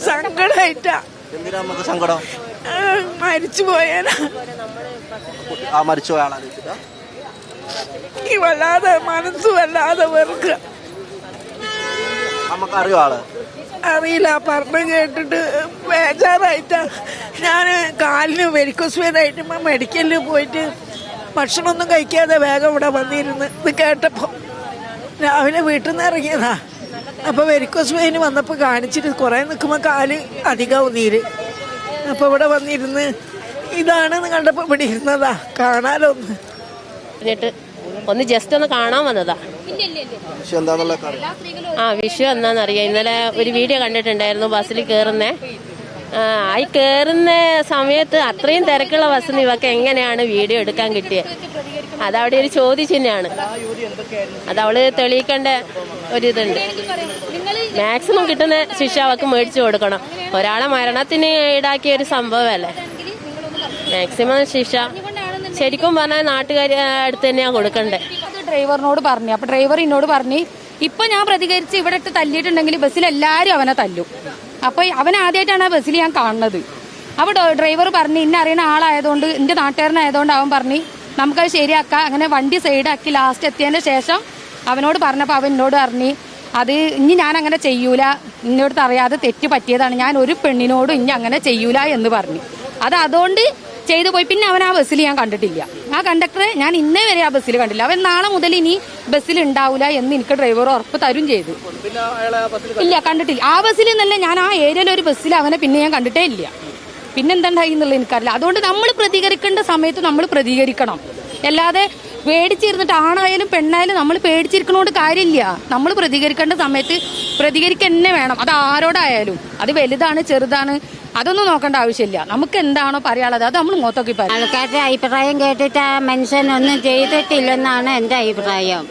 സങ്കടായിട്ടാ. എന്തിനാ നമുക്ക് സങ്കടം? മരിച്ചു പോയാലാ. ആ മരിച്ചുപോയ ആളാലോചിച്ചിട്ടാ? ഈ വല്ലാതെ മനസ്സ് വല്ലാതെ വെറുക്കുക. നമുക്ക് അറിയോ ആള്? അറിയില്ല, പറഞ്ഞു കേട്ടിട്ട് ബേജാറായിട്ടാ. ഞാൻ കാലിന് വെരിക്കോസ് വെയിനായിട്ട് മെഡിക്കലിൽ പോയിട്ട് ഭക്ഷണമൊന്നും കഴിക്കാതെ വേഗം ഇവിടെ വന്നിരുന്ന് ഇത് കേട്ടപ്പോൾ രാവിലെ വീട്ടിൽ നിന്ന് ഇറങ്ങിയതാ. അപ്പോൾ വെരിക്കോസ് വെയിന് വന്നപ്പോൾ കാണിച്ചിട്ട് കുറേ നിൽക്കുമ്പോൾ കാല് അധികവും നീര്. അപ്പോൾ ഇവിടെ വന്നിരുന്ന് ഇതാണെന്ന് കണ്ടപ്പോൾ ഇവിടെ ഇരുന്നതാ. കാണാലോ ഒന്ന് ജസ്റ്റ് ഒന്ന് കാണാൻ വന്നതാ. വിഷു എന്നാന്നറിയാം. ഇന്നലെ ഒരു വീഡിയോ കണ്ടിട്ടുണ്ടായിരുന്നു ബസ്സിൽ കയറുന്നേ. ഈ കയറുന്ന സമയത്ത് അത്രയും തിരക്കുള്ള ബസ്സിന് ഇവക്ക് എങ്ങനെയാണ് വീഡിയോ എടുക്കാൻ കിട്ടിയത്? അതവിടെ ഒരു ചോദ്യചിഹ്നമാണ്. അതവള് തെളിയിക്കേണ്ട ഒരിതുണ്ട്. മാക്സിമം കിട്ടുന്ന ശിക്ഷ അവക്ക് മേടിച്ചു കൊടുക്കണം. ഒരാളെ മരണത്തിന് ഈടാക്കിയ ഒരു സംഭവമല്ലേ. മാക്സിമം ശിക്ഷ ശരിക്കും പറഞ്ഞാൽ നാട്ടുകാർ അടുത്ത് തന്നെയാണ് കൊടുക്കണ്ടേ. ഡ്രൈവറിനോട് പറഞ്ഞു. അപ്പൊ ഡ്രൈവർ എന്നോട് പറഞ്ഞു, ഇപ്പൊ ഞാൻ പ്രതികരിച്ച് ഇവിടെ ഇട്ട് തല്ലിയിട്ടുണ്ടെങ്കിൽ ബസ്സിൽ എല്ലാരും അവനെ തല്ലും. അപ്പൊ അവൻ ആദ്യമായിട്ടാണ് ആ ബസ്സിൽ ഞാൻ കാണുന്നത്. അപ്പൊ ഡ്രൈവർ പറഞ്ഞു, ഇന്നെ അറിയുന്ന ആളായതുകൊണ്ട് എന്റെ നാട്ടുകാരനായതുകൊണ്ട് അവൻ പറഞ്ഞു നമുക്കത് ശരിയാക്കാം. അങ്ങനെ വണ്ടി സൈഡാക്കി ലാസ്റ്റ് എത്തിയതിന്റെ ശേഷം അവനോട് പറഞ്ഞപ്പോൾ അവൻ എന്നോട് പറഞ്ഞു, അത് ഇനി ഞാൻ അങ്ങനെ ചെയ്യൂല, എന്നോട് അറിയാതെ തെറ്റ് പറ്റിയതാണ്, ഞാൻ ഒരു പെണ്ണിനോടും ഇനി അങ്ങനെ ചെയ്യൂല എന്ന് പറഞ്ഞു. അതുകൊണ്ട് ചെയ്തു പോയി. പിന്നെ അവൻ ആ ബസ്സിൽ ഞാൻ കണ്ടിട്ടില്ല. ആ കണ്ടക്ടറെ ഞാൻ ഇന്നേ വരെ ആ ബസ്സിൽ കണ്ടില്ല. അവൻ നാളെ മുതൽ ഇനി ബസ്സിൽ ഉണ്ടാവില്ല എന്ന് എനിക്ക് ഡ്രൈവർ ഉറപ്പ് തരും ചെയ്തു. ഇല്ല, കണ്ടിട്ടില്ല. ആ ബസ്സിൽ നിന്നല്ല, ഞാൻ ആ ഏരിയയിൽ ഒരു ബസ്സിൽ അവനെ പിന്നെ ഞാൻ കണ്ടിട്ടേ ഇല്ല. പിന്നെന്തുണ്ടായി എന്നുള്ളത് എനിക്കറിയില്ല. അതുകൊണ്ട് നമ്മൾ പ്രതികരിക്കേണ്ട സമയത്ത് നമ്മൾ പ്രതികരിക്കണം. അല്ലാതെ പേടിച്ചിരുന്നിട്ട് ആണായാലും പെണ്ണായാലും നമ്മൾ പേടിച്ചിരിക്കണോണ്ട് കാര്യമില്ല. നമ്മൾ പ്രതികരിക്കേണ്ട സമയത്ത് പ്രതികരിക്കുക തന്നെ വേണം. അത് ആരോടായാലും, അത് വലുതാണ് ചെറുതാണ് അതൊന്നും നോക്കേണ്ട ആവശ്യമില്ല. നമുക്ക് എന്താണോ പറയാനുള്ളത് അത് നമ്മൾ മുഖത്തൊക്കെ പറയും. ആൾക്കാരുടെ അഭിപ്രായം കേട്ടിട്ട് ആ മനുഷ്യനൊന്നും ചെയ്തിട്ടില്ലെന്നാണ് എൻ്റെ അഭിപ്രായം.